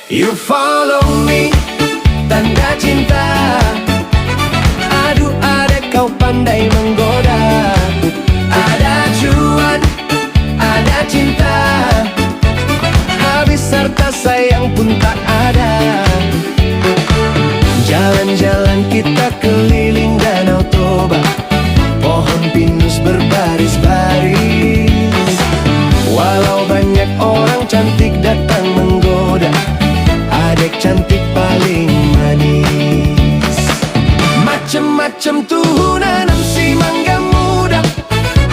You follow me, tanda cinta. Aduh adek kau pandai menggoda. Ada cuan, ada cinta, habis harta sayang pun tak ada. Jalan-jalan kita keliling Danau Toba, pohon pinus berbaris-baris. Walau banyak orang cantik datang menggoda, adek cantik paling manis. Macem-macem tuh nanam si mangga muda,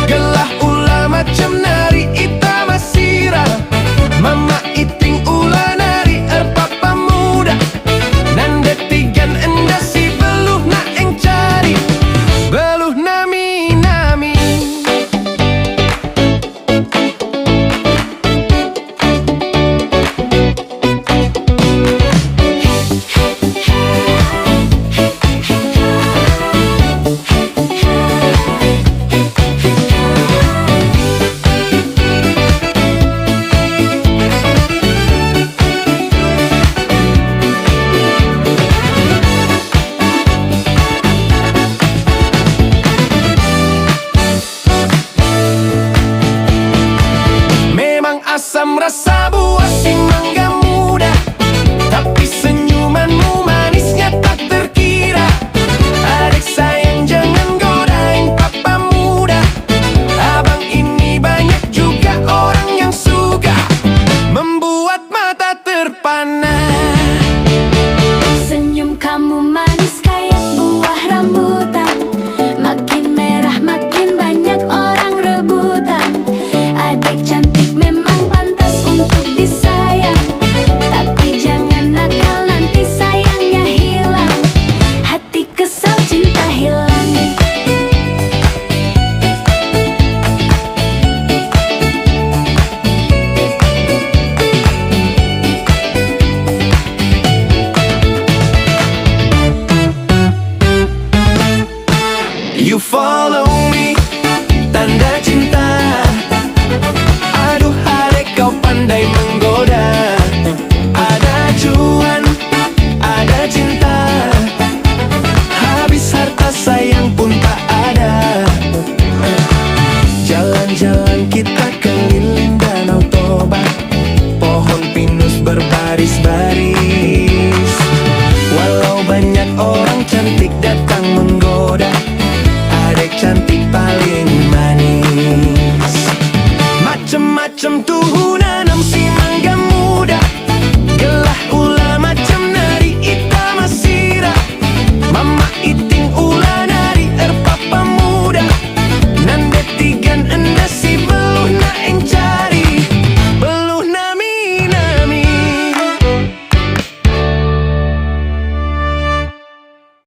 gelah ulah macam nari ita masira. Mama iting ulah nari papa muda, nanda tigan enda si beluh na eng cari, beluh nami-nami. Asam rasa buah si mangga